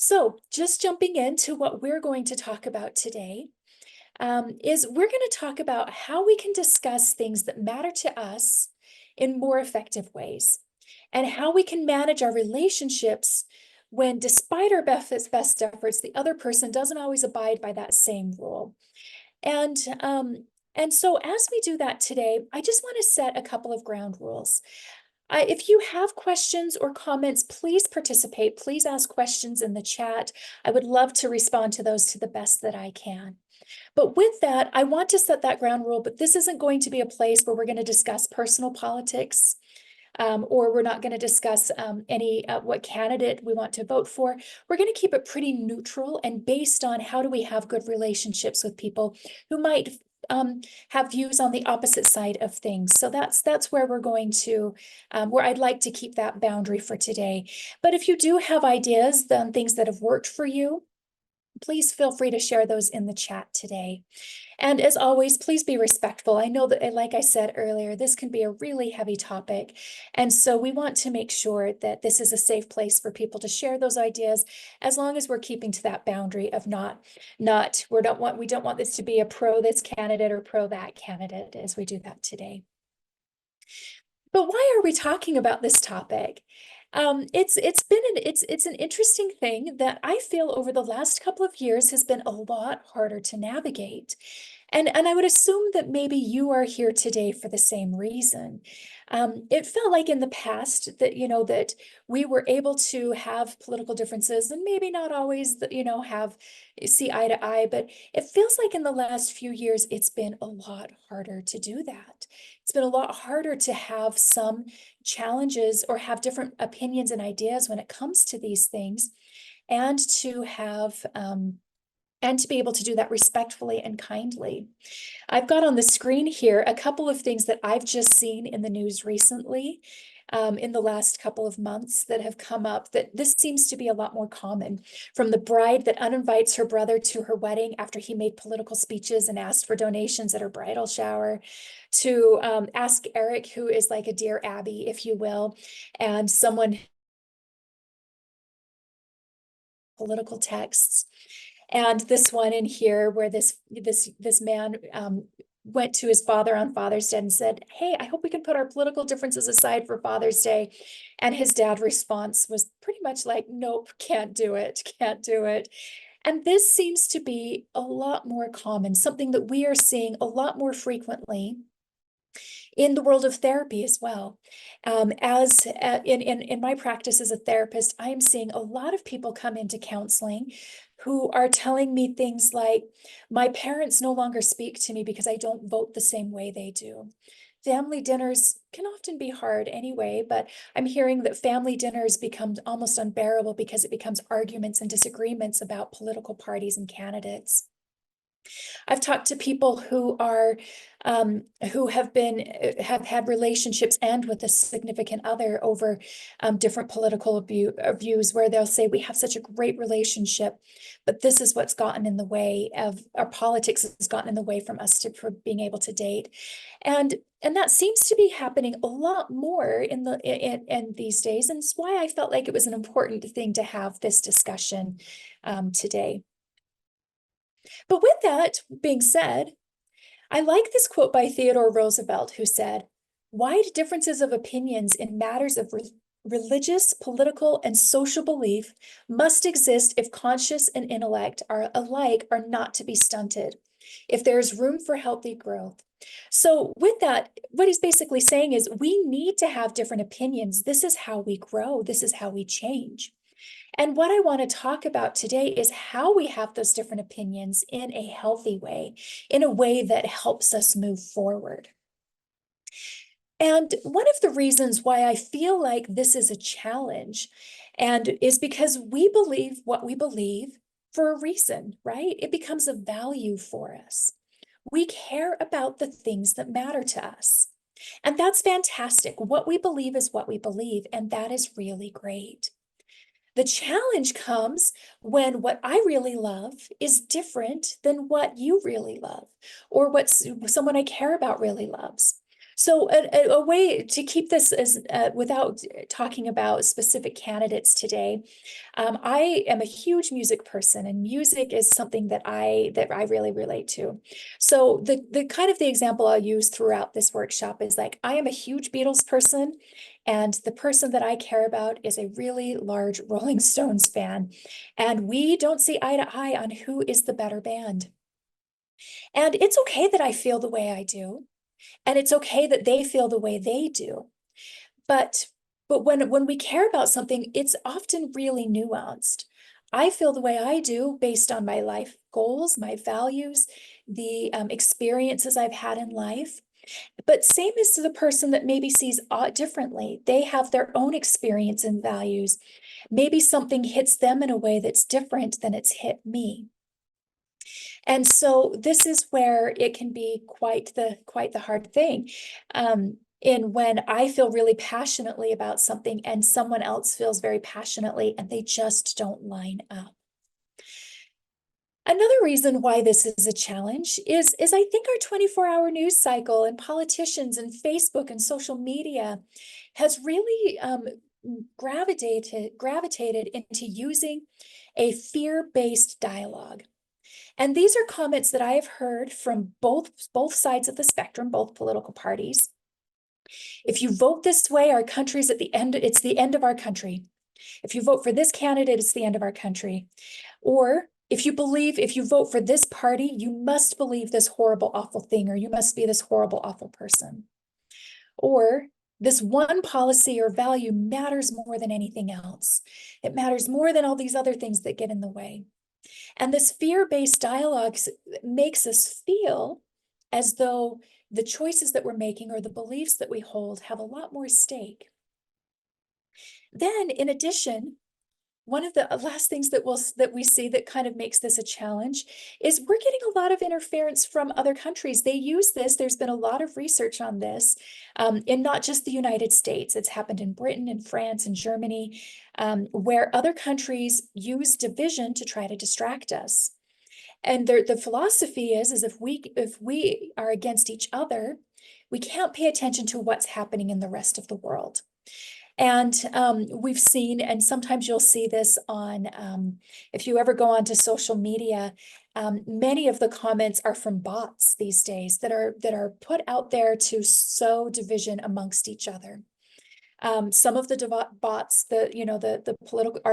So, just jumping into what we're going to talk about today, is we're going to talk about how we can discuss things that matter to us in more effective ways, and how we can manage our relationships when, despite our best efforts, the other person doesn't always abide by that same rule. And so, as we do that today, I just want to set a couple of ground rules. If you have questions or comments, please participate. Please ask questions in the chat. I would love to respond to those to the best that I can. But with that, I want to set that ground rule, but this isn't going to be a place where we're going to discuss personal politics, or we're not going to discuss any what candidate we want to vote for. We're going to keep it pretty neutral and based on how do we have good relationships with people who might have views on the opposite side of things. So that's where we're going to, where I'd like to keep that boundary for today. But if you do have ideas on things that have worked for you, please feel free to share those in the chat today. And as always, please be respectful. I know that, like I said earlier, this can be a really heavy topic. And so we want to make sure that this is a safe place for people to share those ideas, as long as we're keeping to that boundary of we don't want this to be a pro this candidate or pro that candidate as we do that today. But why are we talking about this topic? It's an interesting thing that I feel over the last couple of years has been a lot harder to navigate. And I would assume that maybe you are here today for the same reason. It felt like in the past that, that we were able to have political differences and maybe not always, see eye to eye, but it feels like in the last few years, it's been a lot harder to do that. It's been a lot harder to have some challenges or have different opinions and ideas when it comes to these things, and to have, and to be able to do that respectfully and kindly. I've got on the screen here a couple of things that I've just seen in the news recently, in the last couple of months that have come up, that this seems to be a lot more common. From the bride that uninvites her brother to her wedding after he made political speeches and asked for donations at her bridal shower, to Ask Eric, who is like a Dear Abby, if you will, and someone political texts. And this one in here where this man went to his father on Father's Day and said, "Hey, I hope we can put our political differences aside for Father's Day." And his dad's response was pretty much like, "Nope, can't do it, can't do it." And this seems to be a lot more common, something that we are seeing a lot more frequently in the world of therapy as well. As in my practice as a therapist, I am seeing a lot of people come into counseling who are telling me things like, "My parents no longer speak to me because I don't vote the same way they do." Family dinners can often be hard anyway, but I'm hearing that family dinners become almost unbearable because it becomes arguments and disagreements about political parties and candidates. I've talked to people who are who have had relationships end with a significant other over different political views, where they'll say, "We have such a great relationship, but this is what's gotten in the way of our politics has gotten in the way from us for being able to date," and that seems to be happening a lot more in these days, and it's why I felt like it was an important thing to have this discussion today. But with that being said, I like this quote by Theodore Roosevelt, who said, "Wide differences of opinions in matters of religious, political, and social belief must exist if conscience and intellect are alike are not to be stunted, if there is room for healthy growth." So with that, what he's basically saying is we need to have different opinions. This is how we grow. This is how we change. And what I want to talk about today is how we have those different opinions in a healthy way, in a way that helps us move forward. And one of the reasons why I feel like this is a challenge and is because we believe what we believe for a reason, right? It becomes a value for us. We care about the things that matter to us. And that's fantastic. What we believe is what we believe, and that is really great. The challenge comes when what I really love is different than what you really love, or what someone I care about really loves. So a way to keep this as without talking about specific candidates today, I am a huge music person, and music is something that I really relate to. So the kind of the example I'll use throughout this workshop is like, I am a huge Beatles person, and the person that I care about is a really large Rolling Stones fan, and we don't see eye to eye on who is the better band. And it's okay that I feel the way I do. And it's okay that they feel the way they do. But when we care about something, it's often really nuanced. I feel the way I do based on my life goals, my values, the experiences I've had in life. But same as to the person that maybe sees differently. They have their own experience and values. Maybe something hits them in a way that's different than it's hit me. And so this is where it can be quite the hard thing. In when I feel really passionately about something and someone else feels very passionately and they just don't line up. Another reason why this is a challenge is I think our 24-hour news cycle and politicians and Facebook and social media has really gravitated into using a fear-based dialogue. And these are comments that I have heard from both sides of the spectrum, both political parties. If you vote this way, our country's at the end, it's the end of our country. If you vote for this candidate, it's the end of our country. Or if you vote for this party, you must believe this horrible, awful thing, or you must be this horrible, awful person. Or this one policy or value matters more than anything else. It matters more than all these other things that get in the way. And this fear-based dialogue makes us feel as though the choices that we're making or the beliefs that we hold have a lot more stake. Then, in addition, one of the last things that we see that kind of makes this a challenge is we're getting a lot of interference from other countries. They use this. There's been a lot of research on this in not just the United States. It's happened in Britain and France and Germany, where other countries use division to try to distract us. And the philosophy is if we are against each other, we can't pay attention to what's happening in the rest of the world. And we've seen, and sometimes you'll see this on, if you ever go onto social media, many of the comments are from bots these days that are put out there to sow division amongst each other. Some of the bots, the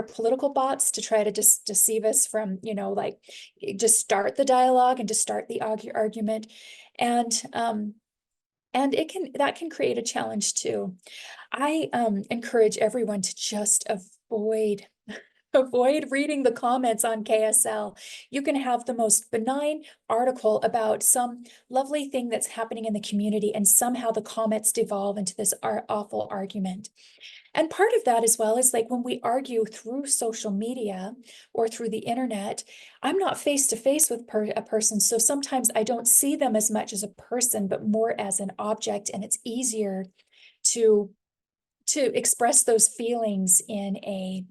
political bots to try to just deceive us from, like just start the dialogue and to start the argument. And that can create a challenge too. I encourage everyone to just avoid reading the comments on KSL. You can have the most benign article about some lovely thing that's happening in the community, and somehow the comments devolve into this awful argument. And part of that as well is like when we argue through social media or through the internet, I'm not face to face with a person. So sometimes I don't see them as much as a person, but more as an object. And it's easier to express those feelings in a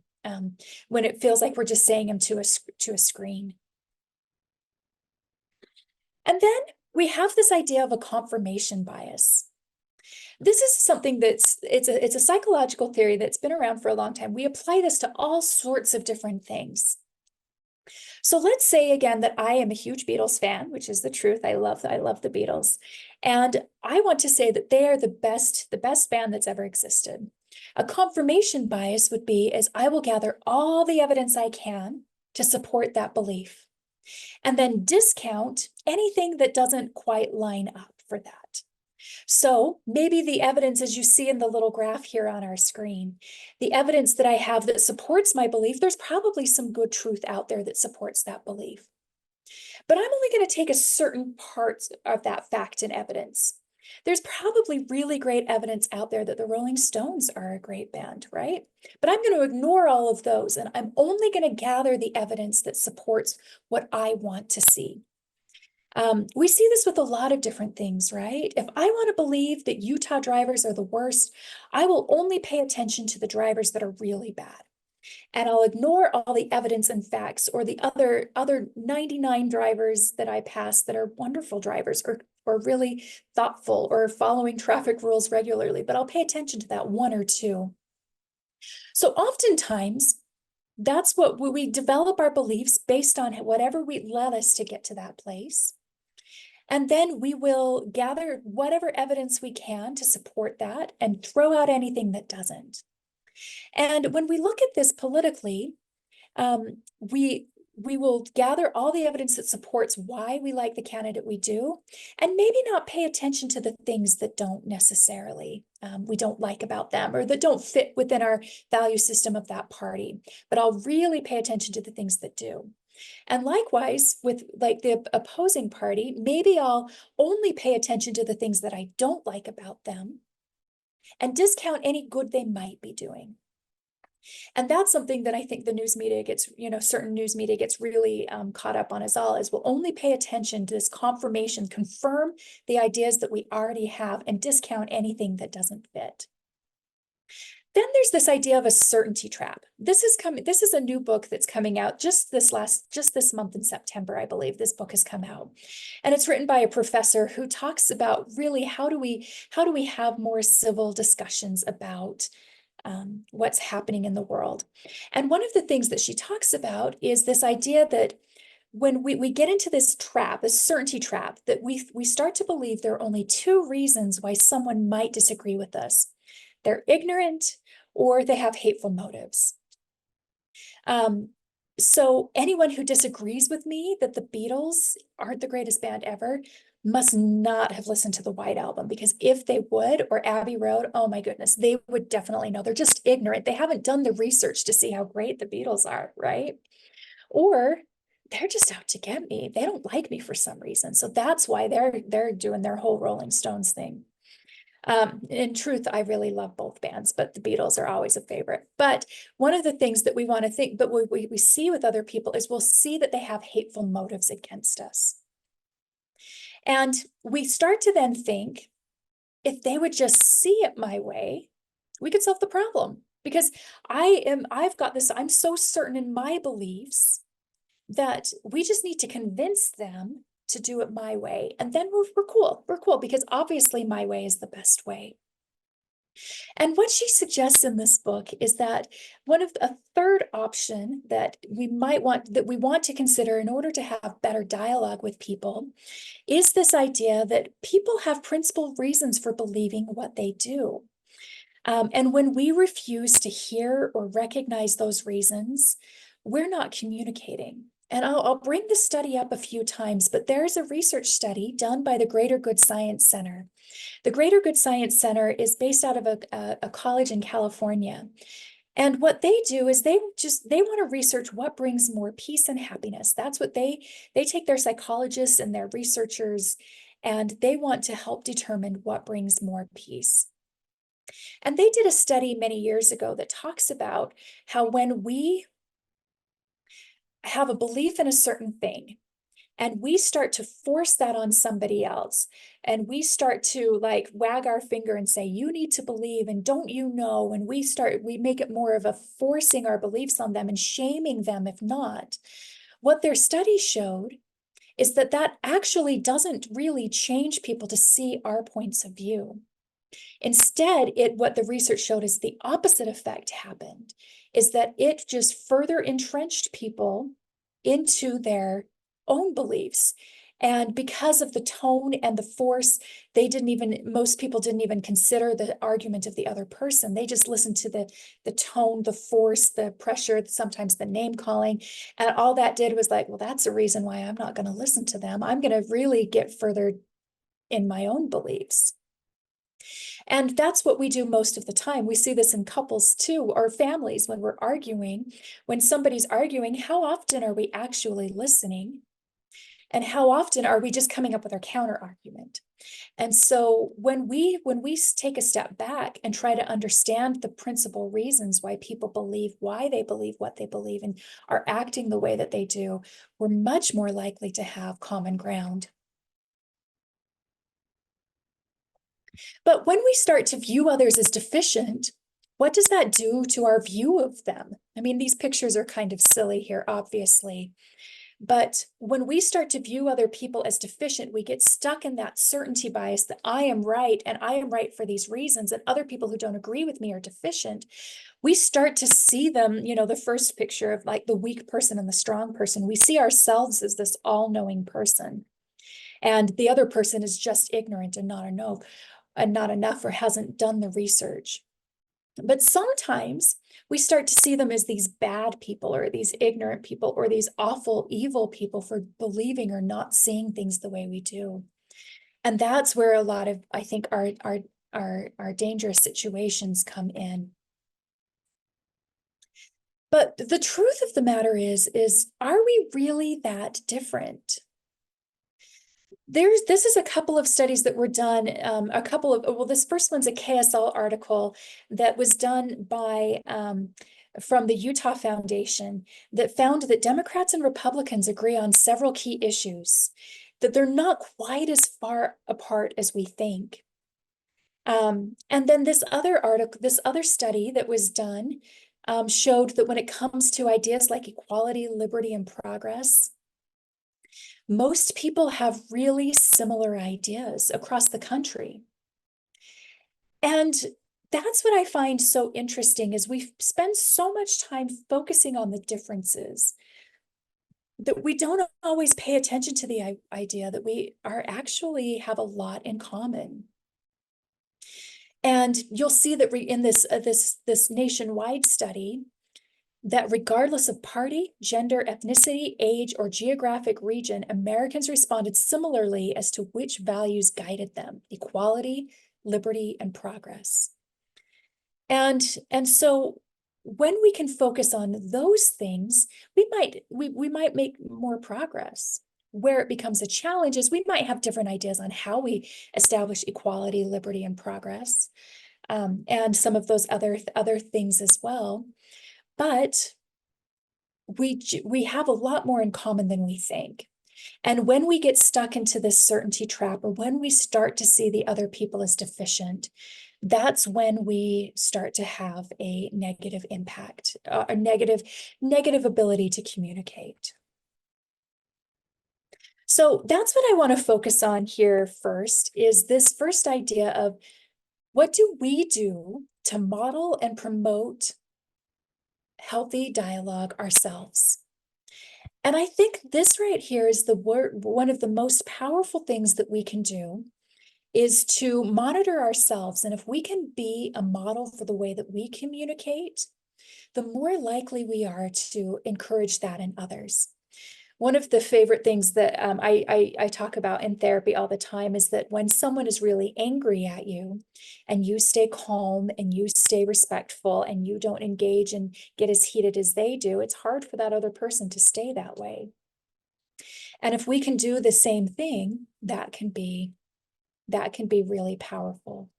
when it feels like we're just saying them to a screen. And then we have this idea of a confirmation bias. This is something it's a psychological theory that's been around for a long time. We apply this to all sorts of different things. So let's say again that I am a huge Beatles fan, which is the truth. I love the Beatles. And I want to say that they are the best band that's ever existed. A confirmation bias would be is I will gather all the evidence I can to support that belief, and then discount anything that doesn't quite line up for that. So maybe the evidence, as you see in the little graph here on our screen, the evidence that I have that supports my belief, there's probably some good truth out there that supports that belief. But I'm only going to take a certain part of that fact and evidence. There's probably really great evidence out there that the Rolling Stones are a great band, right? But I'm going to ignore all of those, and I'm only going to gather the evidence that supports what I want to see. We see this with a lot of different things, right? If I want to believe that Utah drivers are the worst, I will only pay attention to the drivers that are really bad. And I'll ignore all the evidence and facts or the other 99 drivers that I pass that are wonderful drivers or really thoughtful or following traffic rules regularly, but I'll pay attention to that one or two. So oftentimes, that's what we develop our beliefs based on whatever led us to get to that place. And then we will gather whatever evidence we can to support that and throw out anything that doesn't. And when we look at this politically, we will gather all the evidence that supports why we like the candidate we do, and maybe not pay attention to the things that don't necessarily we don't like about them or that don't fit within our value system of that party. But I'll really pay attention to the things that do. And likewise, with like the opposing party, maybe I'll only pay attention to the things that I don't like about them and discount any good they might be doing. And that's something that I think the news media gets, certain news media gets really caught up on as all, is we'll only pay attention to this confirmation, confirm the ideas that we already have and discount anything that doesn't fit. Then there's this idea of a certainty trap. This is a new book that's coming out just this month in September, I believe this book has come out. And it's written by a professor who talks about really how do we have more civil discussions about what's happening in the world. And one of the things that she talks about is this idea that when we get into this trap, this certainty trap, that we start to believe there are only two reasons why someone might disagree with us. They're ignorant or they have hateful motives. So anyone who disagrees with me that the Beatles aren't the greatest band ever must not have listened to the White Album, because if they would, or Abbey Road, oh my goodness, they would definitely know. They're just ignorant. They haven't done the research to see how great the Beatles are, right? Or they're just out to get me. They don't like me for some reason. So that's why they're doing their whole Rolling Stones thing. In truth, I really love both bands, but the Beatles are always a favorite. But one of the things that we want to think, but we see with other people is we'll see that they have hateful motives against us. And we start to then think, if they would just see it my way, we could solve the problem. Because I've got this, I'm so certain in my beliefs that we just need to convince them to do it my way. And then we're cool. We're cool because obviously my way is the best way. And what she suggests in this book is that a third option that we want to consider in order to have better dialogue with people is this idea that people have principled reasons for believing what they do. And when we refuse to hear or recognize those reasons, we're not communicating. And I'll bring the study up a few times, but there's a research study done by the Greater Good Science Center. The Greater Good Science Center is based out of a college in California. And what they do is they want to research what brings more peace and happiness. That's what they take their psychologists and their researchers, and they want to help determine what brings more peace. And they did a study many years ago that talks about how when we have a belief in a certain thing and we start to force that on somebody else, and we start to like wag our finger and say, you need to believe, and don't you know, and we make it more of a forcing our beliefs on them and shaming them if not, what their study showed is that that actually doesn't really change people to see our points of view. Instead, what the research showed is the opposite effect happened, is that it just further entrenched people into their own beliefs. And because of the tone and the force, most people didn't even consider the argument of the other person. They just listened to the tone, the force, the pressure, sometimes the name calling. And all that did was like, well, that's a reason why I'm not going to listen to them. I'm going to really get further in my own beliefs. And that's what we do most of the time. We see this in couples too, or families when we're arguing. When somebody's arguing, how often are we actually listening? And how often are we just coming up with our counter argument? And so when we take a step back and try to understand the principal reasons why people believe why they believe what they believe and are acting the way that they do, we're much more likely to have common ground. But when we start to view others as deficient, what does that do to our view of them? I mean, these pictures are kind of silly here, obviously. But when we start to view other people as deficient, we get stuck in that certainty bias that I am right and I am right for these reasons, and other people who don't agree with me are deficient. We start to see them, the first picture of like the weak person and the strong person. We see ourselves as this all-knowing person, and the other person is just ignorant and not enough or hasn't done the research. But sometimes we start to see them as these bad people or these ignorant people or these awful, evil people for believing or not seeing things the way we do. And that's where a lot of, I think, our dangerous situations come in. But the truth of the matter is are we really that different? This is a couple of studies that were done, this first one's a KSL article that was done by, from the Utah Foundation, that found that Democrats and Republicans agree on several key issues, that they're not quite as far apart as we think. And then this other study that was done, showed that when it comes to ideas like equality, liberty, and progress, most people have really similar ideas across the country. And that's what I find so interesting, is we spend so much time focusing on the differences that we don't always pay attention to the idea that we are actually have a lot in common. And you'll see that in this nationwide study, that regardless of party, gender, ethnicity, age, or geographic region, Americans responded similarly as to which values guided them: equality, liberty, and progress. And so when we can focus on those things, we might make more progress. Where it becomes a challenge is we might have different ideas on how we establish equality, liberty, and progress, and some of those other things as well. But we have a lot more in common than we think. And when we get stuck into this certainty trap, or when we start to see the other people as deficient, that's when we start to have a negative impact, a negative ability to communicate. So that's what I want to focus on here first, is this first idea of what do we do to model and promote healthy dialogue ourselves. And I think this right here is one of the most powerful things that we can do, is to monitor ourselves. And if we can be a model for the way that we communicate, the more likely we are to encourage that in others. One of the favorite things that I talk about in therapy all the time is that when someone is really angry at you and you stay calm and you stay respectful and you don't engage and get as heated as they do, it's hard for that other person to stay that way. And if we can do the same thing, that can be really powerful.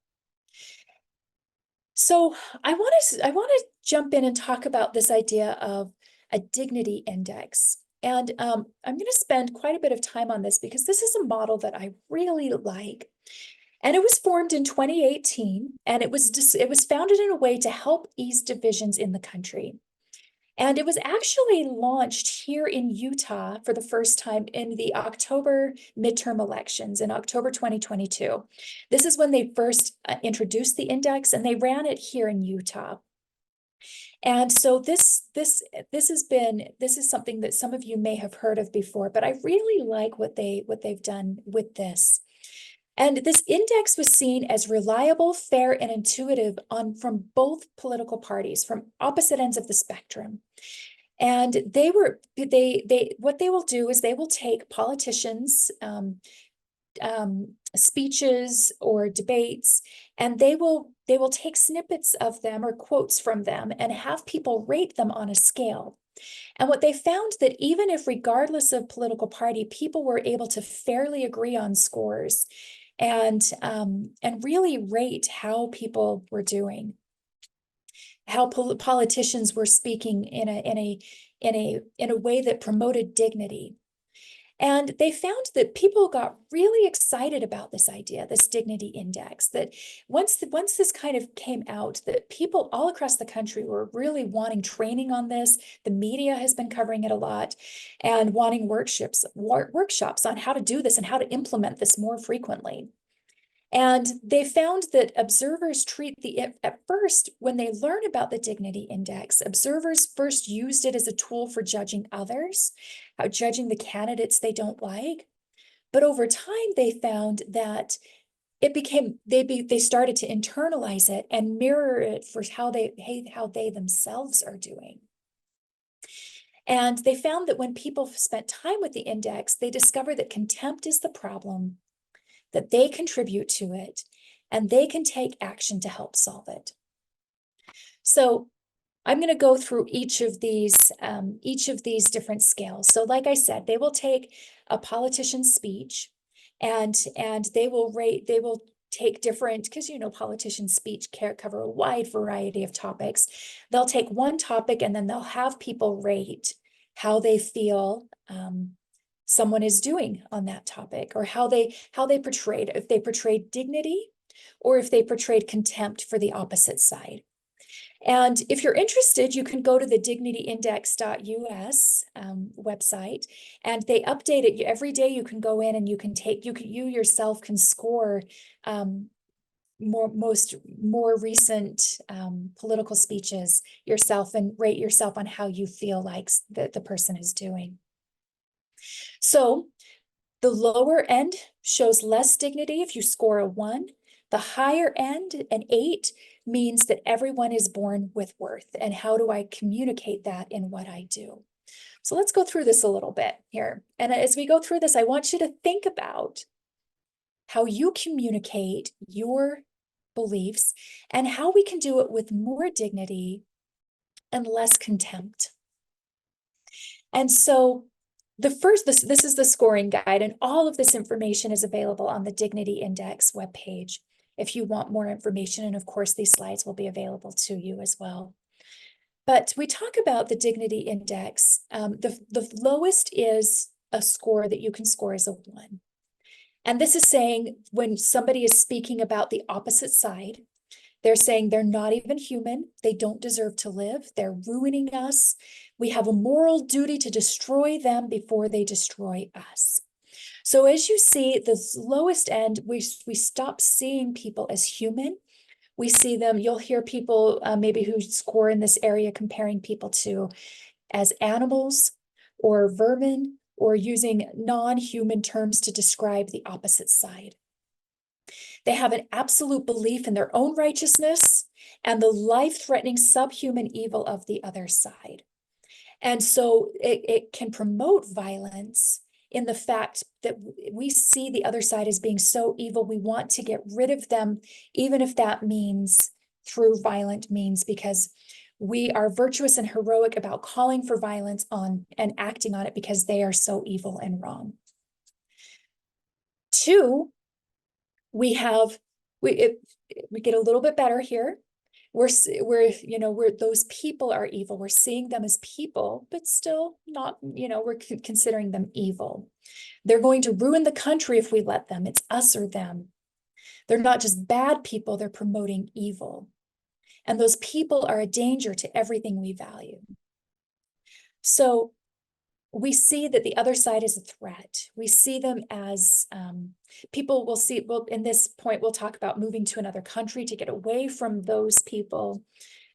So I want to jump in and talk about this idea of a dignity index. And I'm going to spend quite a bit of time on this because this is a model that I really like. And it was formed in 2018, and it was founded in a way to help ease divisions in the country. And it was actually launched here in Utah for the first time in the October midterm elections in October 2022. This is when they first introduced the index, and they ran it here in Utah. And so this is something that some of you may have heard of before, but I really like what they've done with this. And this index was seen as reliable, fair, and intuitive from both political parties, from opposite ends of the spectrum. And what they will do is they will take politicians' speeches or debates, and they will take snippets of them or quotes from them and have people rate them on a scale. And what they found, that even if, regardless of political party, people were able to fairly agree on scores and really rate how people were doing, how politicians were speaking in a way that promoted dignity. And they found that people got really excited about this idea, this dignity index, that once this kind of came out, that people all across the country were really wanting training on this. The media has been covering it a lot and wanting workshops on how to do this and how to implement this more frequently. And they found that observers at first, when they learn about the dignity index, observers first used it as a tool for judging others, judging the candidates they don't like. But over time, they found that they started to internalize it and mirror it for how they themselves are doing. And they found that when people spent time with the index, they discovered that contempt is the problem, that they contribute to it, and they can take action to help solve it. So I'm going to go through each of these different scales. So like I said, they will take a politician's speech and they will take different, because politicians' speech cover a wide variety of topics. They'll take one topic and then they'll have people rate how they feel someone is doing on that topic, or how they portrayed, if they portrayed dignity or if they portrayed contempt for the opposite side. And if you're interested, you can go to the dignityindex.us website, and they update it every day. You can go in and you yourself can score more recent political speeches yourself and rate yourself on how you feel like the person is doing. So the lower end shows less dignity if you score a 1. The higher end, an 8, means that everyone is born with worth. And how do I communicate that in what I do? So let's go through this a little bit here. And as we go through this, I want you to think about how you communicate your beliefs and how we can do it with more dignity and less contempt. And so this is the scoring guide, and all of this information is available on the Dignity Index webpage if you want more information. And of course, these slides will be available to you as well. But we talk about the Dignity Index. The lowest is a score that you can score as a 1. And this is saying when somebody is speaking about the opposite side, they're saying they're not even human. They don't deserve to live. They're ruining us. We have a moral duty to destroy them before they destroy us. So as you see, the lowest end, we stop seeing people as human. We see them, you'll hear people maybe who score in this area comparing people to as animals or vermin, or using non-human terms to describe the opposite side. They have an absolute belief in their own righteousness and the life-threatening subhuman evil of the other side. And so it can promote violence in the fact that we see the other side as being so evil, we want to get rid of them, even if that means through violent means, because we are virtuous and heroic about calling for violence on and acting on it because they are so evil and wrong. 2, we get a little bit better here. We're those people are evil. We're seeing them as people, but still not, we're considering them evil. They're going to ruin the country if we let them. It's us or them. They're not just bad people, they're promoting evil. And those people are a danger to everything we value. So we see that the other side is a threat. We see them as people will see, in this point, we'll talk about moving to another country to get away from those people.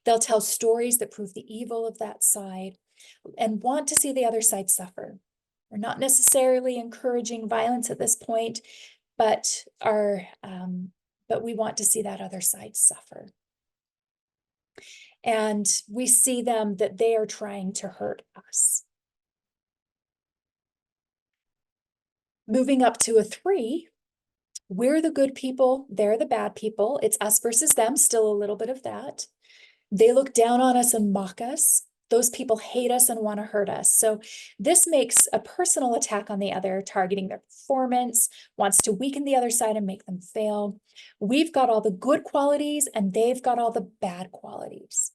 They'll tell stories that prove the evil of that side and want to see the other side suffer. We're not necessarily encouraging violence at this point, but we want to see that other side suffer. And we see them that they are trying to hurt us. Moving up to a 3, we're the good people, they're the bad people. It's us versus them, still a little bit of that. They look down on us and mock us. Those people hate us and want to hurt us. So this makes a personal attack on the other, targeting their performance, wants to weaken the other side and make them fail. We've got all the good qualities and they've got all the bad qualities.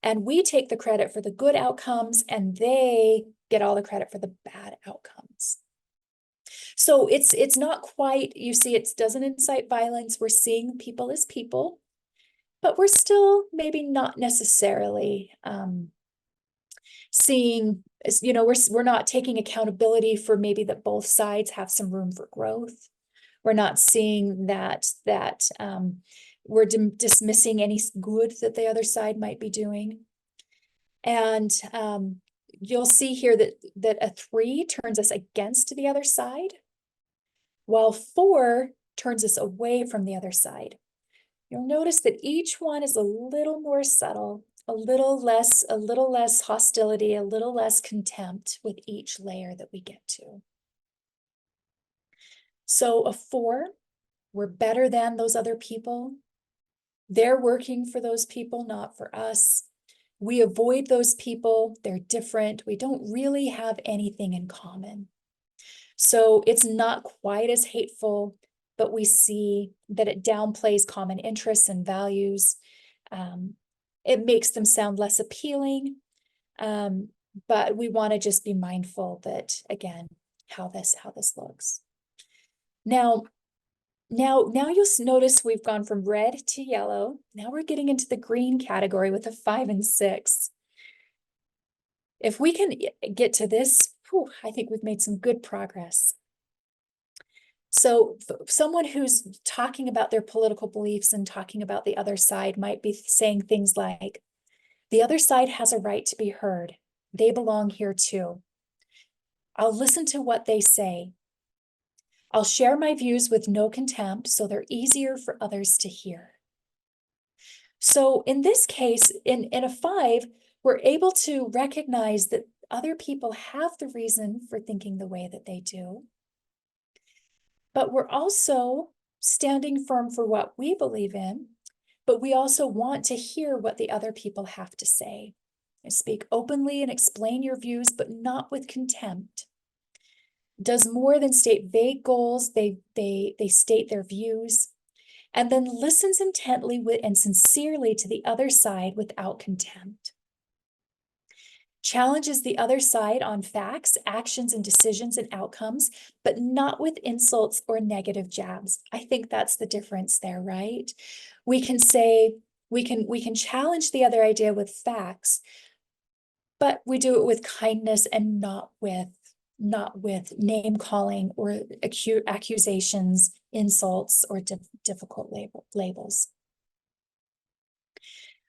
And we take the credit for the good outcomes and they get all the credit for the bad outcomes. So it's not quite, you see, it doesn't incite violence. We're seeing people as people, but we're still maybe not necessarily seeing, you know, we're not taking accountability for maybe that both sides have some room for growth. We're not seeing that we're dismissing any good that the other side might be doing. And you'll see here that a 3 turns us against the other side, while 4 turns us away from the other side. You'll notice that each one is a little more subtle, a little less hostility, a little less contempt with each layer that we get to. So a 4, we're better than those other people. They're working for those people, not for us. We avoid those people. They're different. We don't really have anything in common. So it's not quite as hateful, but we see that it downplays common interests and values. It makes them sound less appealing. But we want to just be mindful that, again, how this looks. Now you'll notice we've gone from red to yellow. Now we're getting into the green category with a 5 and 6. If we can get to this, I think we've made some good progress. So someone who's talking about their political beliefs and talking about the other side might be saying things like, the other side has a right to be heard. They belong here too. I'll listen to what they say. I'll share my views with no contempt, so they're easier for others to hear. So in this case, in a 5, we're able to recognize that other people have the reason for thinking the way that they do. But we're also standing firm for what we believe in, but we also want to hear what the other people have to say. And speak openly and explain your views, but not with contempt. Does more than state vague goals. They state their views, and then listens intently and sincerely to the other side without contempt. Challenges the other side on facts, actions, and decisions and outcomes, but not with insults or negative jabs. I think that's the difference there, right? We can say, we can challenge the other idea with facts, but we do it with kindness and not with name calling or accusations, insults, or difficult labels.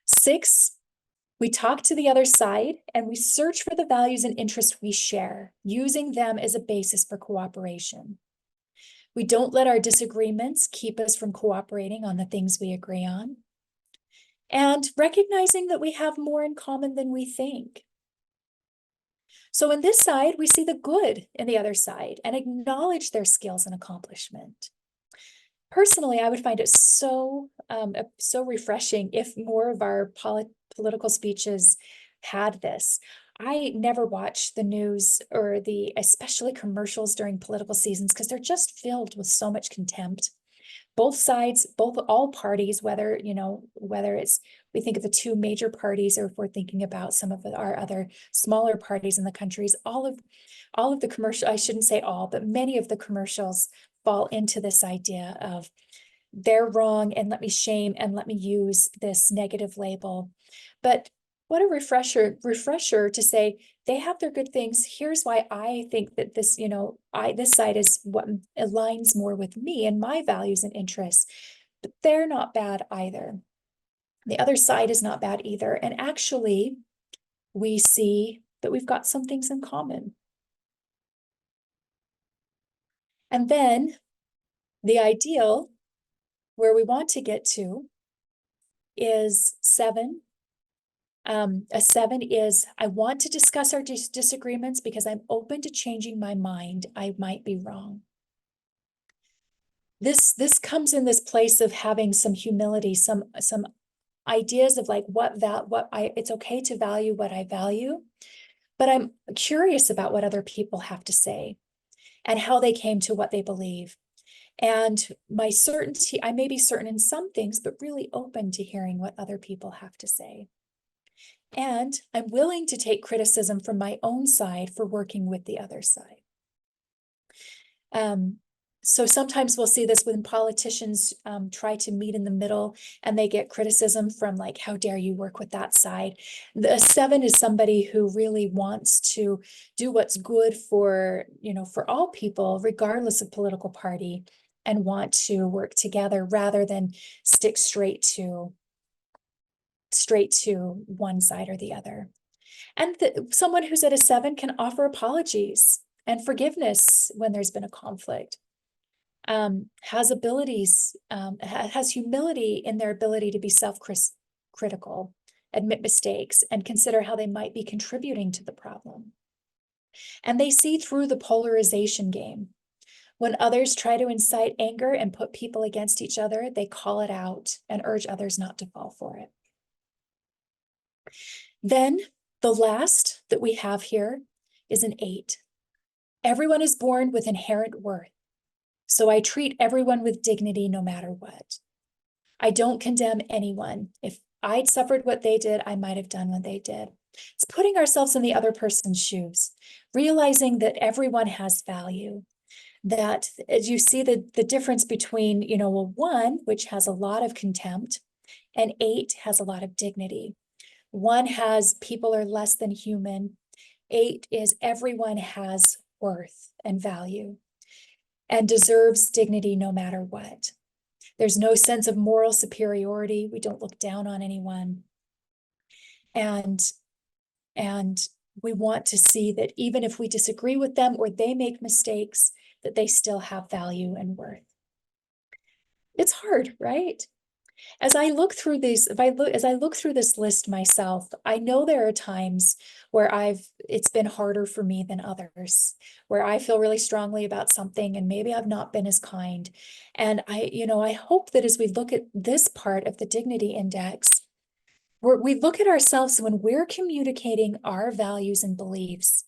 6, we talk to the other side and we search for the values and interests we share, using them as a basis for cooperation. We don't let our disagreements keep us from cooperating on the things we agree on, and recognizing that we have more in common than we think. So in this side, we see the good in the other side and acknowledge their skills and accomplishment. Personally, I would find it so refreshing if more of our political speeches had this. I never watch the news or especially commercials during political seasons because they're just filled with so much contempt. Both sides, all parties, whether it's, we think of the 2 major parties, or if we're thinking about some of our other smaller parties in the countries, all of the commercial, I shouldn't say all, but many of the commercials fall into this idea of they're wrong and let me shame and let me use this negative label. But what a refresher to say they have their good things. Here's why I think that this, this side is what aligns more with me and my values and interests, but they're not bad either. The other side is not bad either. And actually, we see that we've got some things in common. And then the ideal, where we want to get to, is 7. A 7 is, I want to discuss our disagreements because I'm open to changing my mind. I might be wrong. This comes in this place of having some humility, some ideas of like it's okay to value what I value, but I'm curious about what other people have to say and how they came to what they believe. And my certainty, I may be certain in some things, but really open to hearing what other people have to say. And I'm willing to take criticism from my own side for working with the other side. So sometimes we'll see this when politicians try to meet in the middle and they get criticism from like, how dare you work with that side? The 7 is somebody who really wants to do what's good for, for all people, regardless of political party, and want to work together rather than stick straight to one side or the other. And someone who's at a 7 can offer apologies and forgiveness when there's been a conflict. Has abilities, has humility in their ability to be self-critical, admit mistakes, and consider how they might be contributing to the problem. And they see through the polarization game. When others try to incite anger and put people against each other, they call it out and urge others not to fall for it. Then the last that we have here is an 8. Everyone is born with inherent worth. So I treat everyone with dignity no matter what. I don't condemn anyone. If I'd suffered what they did, I might have done what they did. It's putting ourselves in the other person's shoes, realizing that everyone has value. That as you see the difference between, 1, which has a lot of contempt, and 8 has a lot of dignity. 1 has people are less than human. 8 is everyone has worth and value and deserves dignity no matter what. There's no sense of moral superiority. We don't look down on anyone. And we want to see that even if we disagree with them or they make mistakes, that they still have value and worth. It's hard, right? As I look through these, as I look through this list myself, I know there are times where it's been harder for me than others, where I feel really strongly about something and maybe I've not been as kind. And I hope that as we look at this part of the Dignity Index, we look at ourselves when we're communicating our values and beliefs.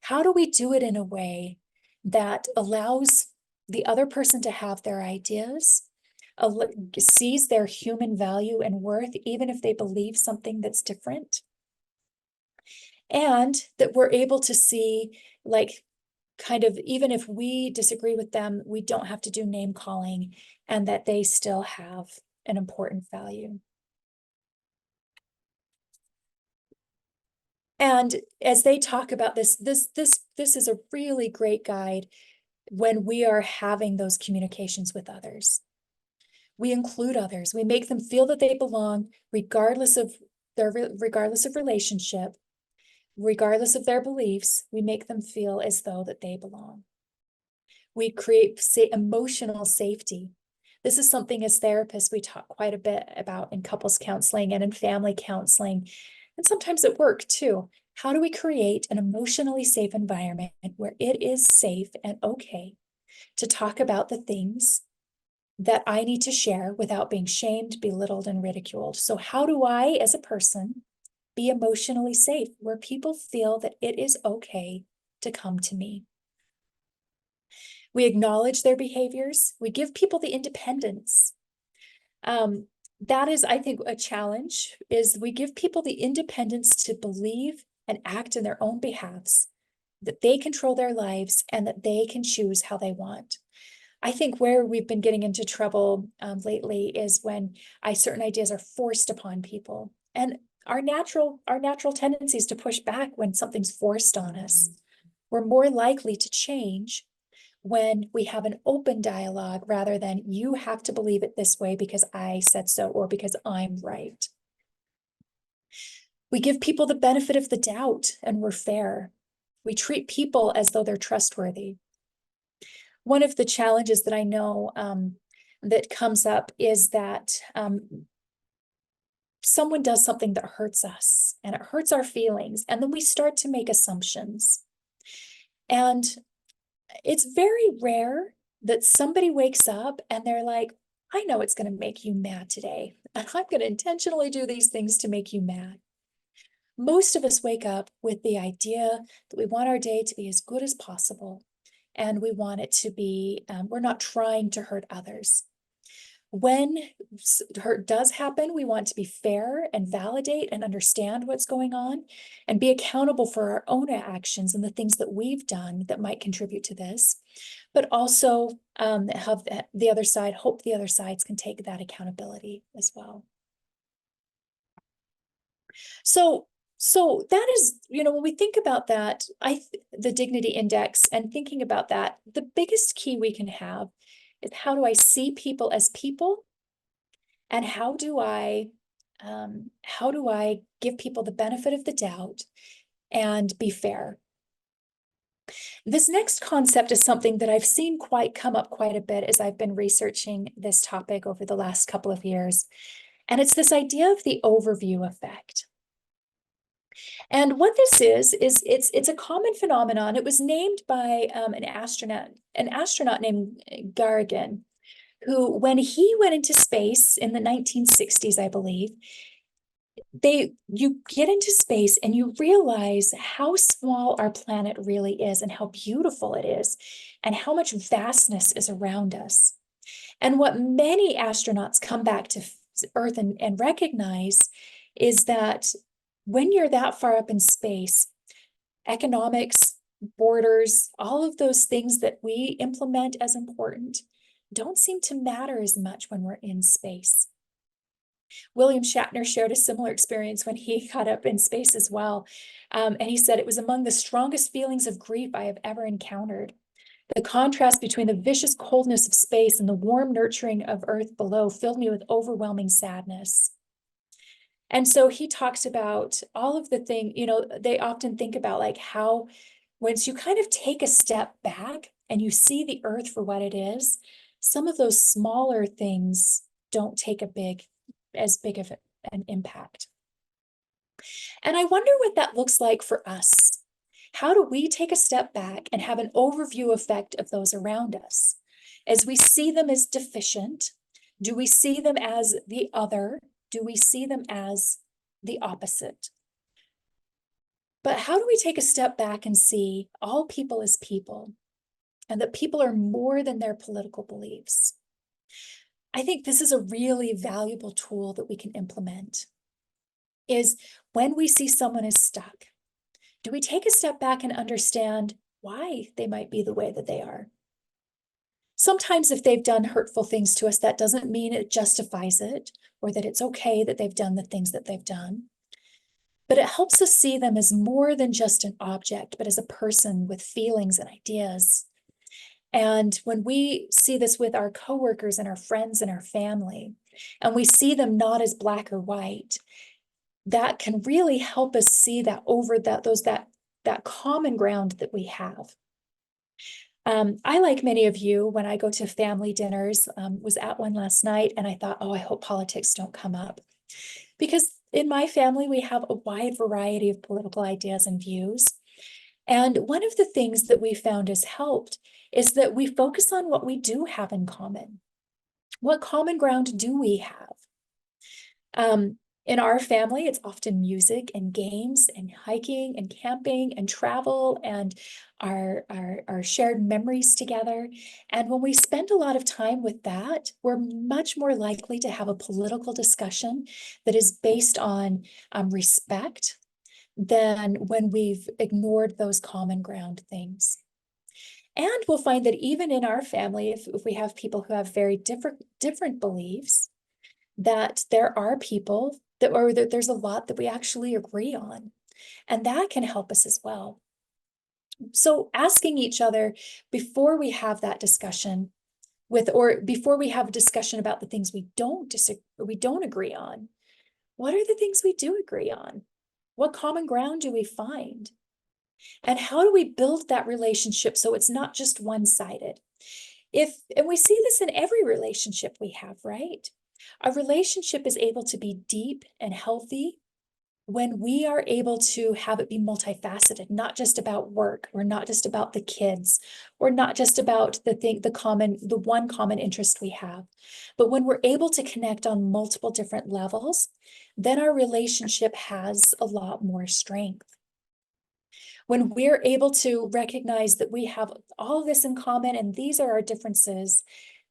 How do we do it in a way that allows the other person to have their ideas, sees their human value and worth, even if they believe something that's different? And that we're able to see, like, kind of, even if we disagree with them, we don't have to do name calling, and that they still have an important value. And as they talk about this is a really great guide when we are having those communications with others. We include others. We make them feel that they belong, regardless of relationship, regardless of their beliefs. We make them feel as though that they belong. We create emotional safety. This is something as therapists we talk quite a bit about in couples counseling and in family counseling, and sometimes at work too. How do we create an emotionally safe environment where it is safe and okay to talk about the things that I need to share without being shamed, belittled, and ridiculed? So how do I, as a person, be emotionally safe where people feel that it is okay to come to me? We acknowledge their behaviors. We give people the independence. That is, I think, a challenge, is we give people the independence to believe and act in their own behalves, that they control their lives and that they can choose how they want. I think where we've been getting into trouble lately is when certain ideas are forced upon people. And our natural tendency is to push back when something's forced on us. We're more likely to change when we have an open dialogue rather than you have to believe it this way because I said so or because I'm right. We give people the benefit of the doubt and we're fair. We treat people as though they're trustworthy. One of the challenges that I know that comes up is that someone does something that hurts us and it hurts our feelings, and then we start to make assumptions. And it's very rare that somebody wakes up and they're like, I know it's going to make you mad today, and I'm going to intentionally do these things to make you mad. Most of us wake up with the idea that we want our day to be as good as possible, and we want it to be, we're not trying to hurt others. When hurt does happen, we want to be fair and validate and understand what's going on and be accountable for our own actions and the things that we've done that might contribute to this, but also have the other side, hope the other sides can take that accountability as well. So that is, when we think about that, the dignity index and thinking about that, the biggest key we can have is, how do I see people as people? And how do I give people the benefit of the doubt and be fair? This next concept is something that I've seen come up quite a bit as I've been researching this topic over the last couple of years. And it's this idea of the overview effect. And what this is it's a common phenomenon. It was named by an astronaut named Gagarin, who, when he went into space in the 1960s, I believe, you get into space and you realize how small our planet really is and how beautiful it is and how much vastness is around us. And what many astronauts come back to Earth and recognize is that when you're that far up in space, economics, borders, all of those things that we implement as important don't seem to matter as much when we're in space. William Shatner shared a similar experience when he got up in space as well. And he said, "It was among the strongest feelings of grief I have ever encountered. The contrast between the vicious coldness of space and the warm nurturing of Earth below filled me with overwhelming sadness." And so he talks about all of the things, they often think about like how, once you kind of take a step back and you see the Earth for what it is, some of those smaller things don't take as big of an impact. And I wonder what that looks like for us. How do we take a step back and have an overview effect of those around us? As we see them as deficient, do we see them as the other? Do we see them as the opposite? But how do we take a step back and see all people as people, and that people are more than their political beliefs? I think this is a really valuable tool that we can implement, is when we see someone is stuck, do we take a step back and understand why they might be the way that they are? Sometimes if they've done hurtful things to us, that doesn't mean it justifies it or that it's okay that they've done the things that they've done. But it helps us see them as more than just an object, but as a person with feelings and ideas. And when we see this with our coworkers and our friends and our family, and we see them not as black or white, that can really help us see that that common ground that we have. I, like many of you, when I go to family dinners, was at one last night, and I thought, oh, I hope politics don't come up. Because in my family, we have a wide variety of political ideas and views. And one of the things that we found has helped is that we focus on what we do have in common. What common ground do we have? In our family, it's often music and games and hiking and camping and travel and our shared memories together. And when we spend a lot of time with that, we're much more likely to have a political discussion that is based on respect than when we've ignored those common ground things. And we'll find that even in our family, if we have people who have very different beliefs, that there are people that there's a lot that we actually agree on, and that can help us as well. So asking each other before we have that discussion or before we have a discussion about the things we don't agree on, what are the things we do agree on? What common ground do we find? And how do we build that relationship so it's not just one-sided? And we see this in every relationship we have, right? A relationship is able to be deep and healthy when we are able to have it be multifaceted, not just about work, or not just about the kids, or not just about the one common interest we have. But when we're able to connect on multiple different levels, then our relationship has a lot more strength. When we're able to recognize that we have all of this in common and these are our differences,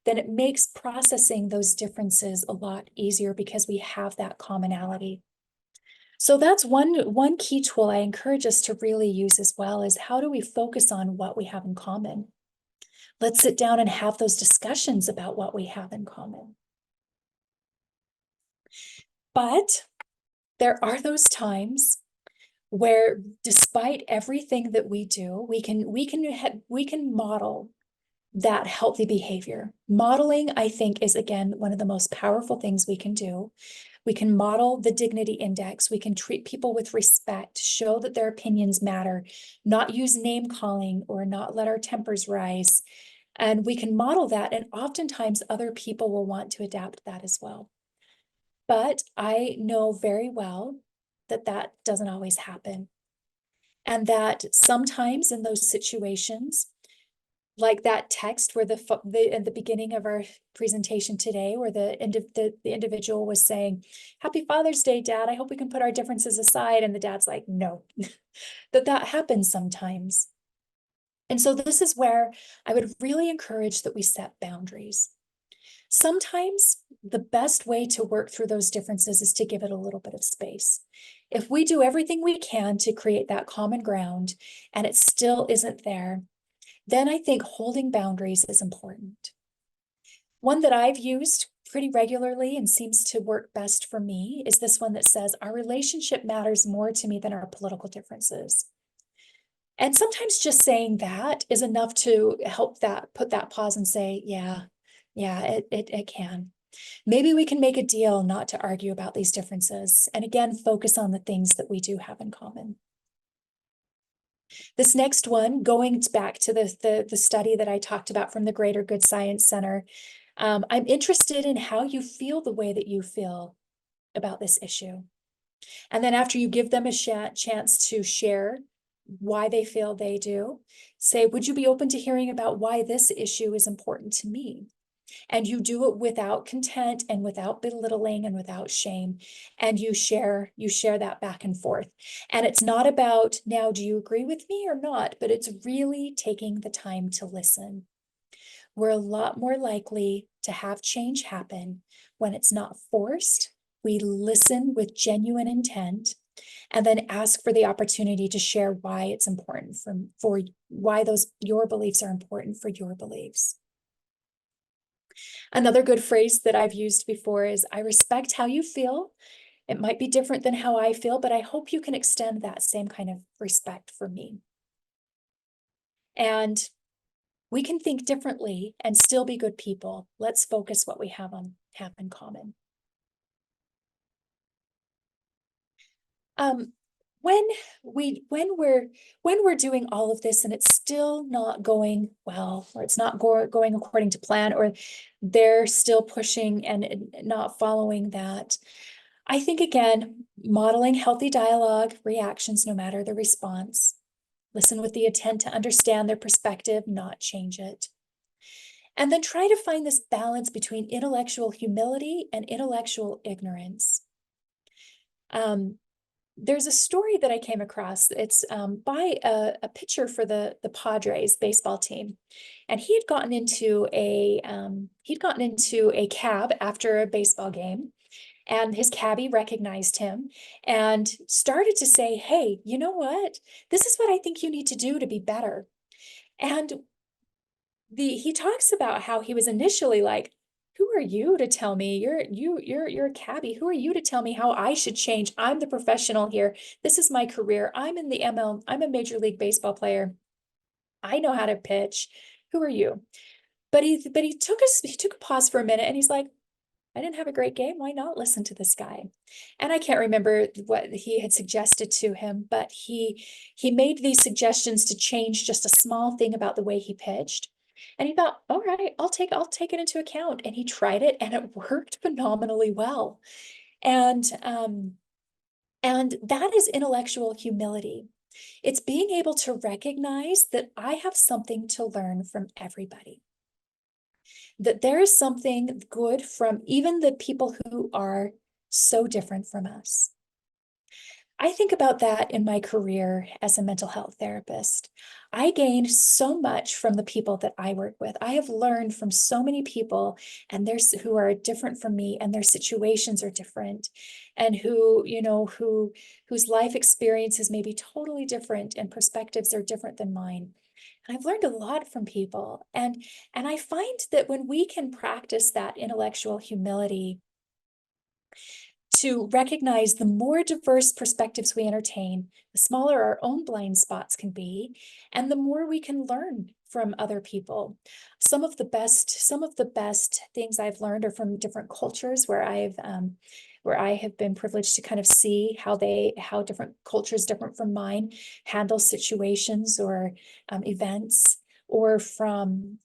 then it makes processing those differences a lot easier because we have that commonality. So that's one key tool I encourage us to really use as well, is how do we focus on what we have in common? Let's sit down and have those discussions about what we have in common. But there are those times where, despite everything that we do, we can model that healthy behavior. Modeling, I think, is again one of the most powerful things we can do. We can model the dignity index. We can treat people with respect, show that their opinions matter, not use name calling or not let our tempers rise. And we can model that, and oftentimes other people will want to adapt that as well. But I know very well that that doesn't always happen. And that sometimes in those situations, like that text where at the beginning of our presentation today, where the individual was saying, "Happy Father's Day, Dad. I hope we can put our differences aside." And the dad's like, "No," that happens sometimes. And so this is where I would really encourage that we set boundaries. Sometimes the best way to work through those differences is to give it a little bit of space. If we do everything we can to create that common ground and it still isn't there, then I think holding boundaries is important. One that I've used pretty regularly and seems to work best for me is this one that says, "Our relationship matters more to me than our political differences." And sometimes just saying that is enough to help put that pause and say, yeah, it can. Maybe we can make a deal not to argue about these differences, and again, focus on the things that we do have in common. This next one, going back to the study that I talked about from the Greater Good Science Center, I'm interested in how you feel the way that you feel about this issue. And then after you give them a chance to share why they feel they do, say, "Would you be open to hearing about why this issue is important to me?" And you do it without content and without belittling and without shame. And you share that back and forth. And it's not about, now, do you agree with me or not? But it's really taking the time to listen. We're a lot more likely to have change happen when it's not forced. We listen with genuine intent and then ask for the opportunity to share why it's important for why your beliefs are important for your beliefs. Another good phrase that I've used before is, "I respect how you feel. It might be different than how I feel, but I hope you can extend that same kind of respect for me." And we can think differently and still be good people. Let's focus what we have in common. Um, when we're doing all of this and it's still not going well, or it's not going according to plan, or they're still pushing and not following that, I think, again, modeling healthy dialogue, reactions, no matter the response. Listen with the intent to understand their perspective, not change it. And then try to find this balance between intellectual humility and intellectual ignorance. There's a story that I came across. It's by a pitcher for the Padres baseball team, and he had gotten into a cab after a baseball game, and his cabbie recognized him and started to say, "Hey, you know what? This is what I think you need to do to be better." And he talks about how he was initially like, "Who are you to tell me? You're a cabbie. Who are you to tell me how I should change? I'm the professional here. This is my career. I'm in the ML. I'm a Major League Baseball player. I know how to pitch. Who are you?" But he took a pause for a minute and he's like, "I didn't have a great game. Why not listen to this guy?" And I can't remember what he had suggested to him, but he made these suggestions to change just a small thing about the way he pitched. And he thought, "All right, I'll take it into account." And he tried it and it worked phenomenally well. And that is intellectual humility. It's being able to recognize that I have something to learn from everybody, that there is something good from even the people who are so different from us. I think about that in my career as a mental health therapist. I gained so much from the people that I work with. I have learned from so many people and there's who are different from me and their situations are different and whose life experiences may be totally different and perspectives are different than mine. And I've learned a lot from people. And I find that when we can practice that intellectual humility to recognize the more diverse perspectives we entertain, the smaller our own blind spots can be, and the more we can learn from other people. Some of the best things I've learned are from different cultures where I have been privileged to kind of see how different cultures different from mine handle situations or events, or from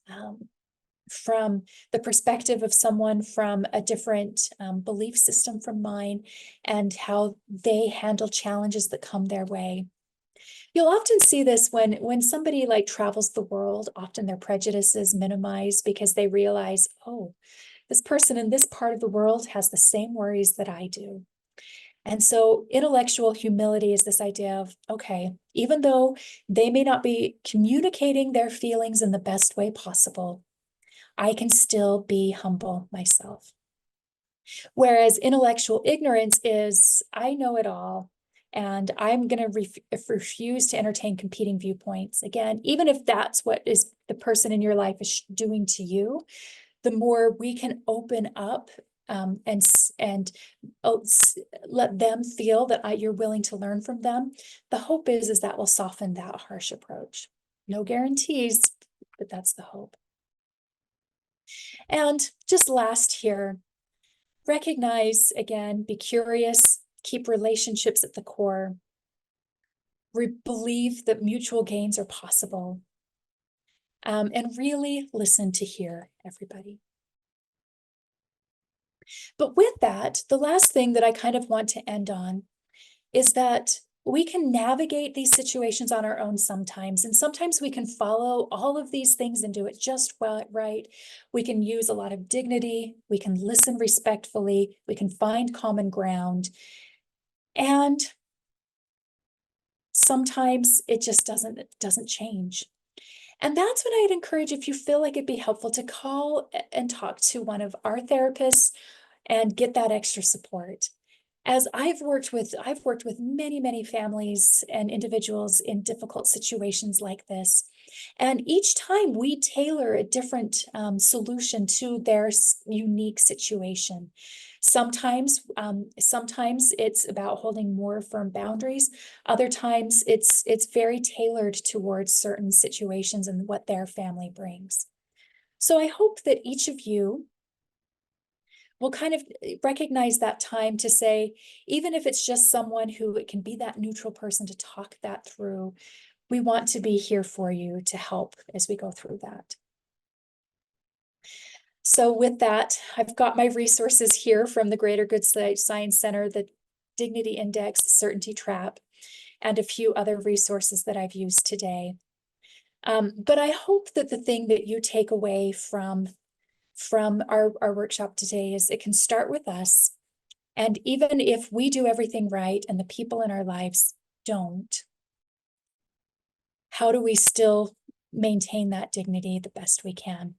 the perspective of someone from a different belief system from mine and how they handle challenges that come their way. You'll often see this when somebody like travels the world, often their prejudices minimize because they realize, oh, this person in this part of the world has the same worries that I do. And so intellectual humility is this idea of, okay, even though they may not be communicating their feelings in the best way possible, I can still be humble myself. Whereas intellectual ignorance is, I know it all, and I'm going to refuse to entertain competing viewpoints. Again, even if that's what is the person in your life is doing to you, the more we can open up and let them feel that you're willing to learn from them. The hope is that will soften that harsh approach. No guarantees, but that's the hope. And just last here, recognize again, be curious, keep relationships at the core, believe that mutual gains are possible, and really listen to hear everybody. But with that, the last thing that I kind of want to end on is that we can navigate these situations on our own sometimes, and sometimes we can follow all of these things and do it just well, right. We can use a lot of dignity, we can listen respectfully, we can find common ground, and sometimes it just doesn't change. And that's when I'd encourage, if you feel like it'd be helpful, to call and talk to one of our therapists and get that extra support. As I've worked with many families and individuals in difficult situations like this. And each time we tailor a different solution to their unique situation. Sometimes it's about holding more firm boundaries. Other times it's very tailored towards certain situations and what their family brings. So I hope that each of you will kind of recognize that time to say, even if it's just someone who it can be that neutral person to talk that through, we want to be here for you to help as we go through that. So with that, I've got my resources here from the Greater Good Science Center, the Dignity Index, the Certainty Trap, and a few other resources that I've used today. But I hope that the thing that you take away from our workshop today is it can start with us. And even if we do everything right and the people in our lives don't, how do we still maintain that dignity the best we can?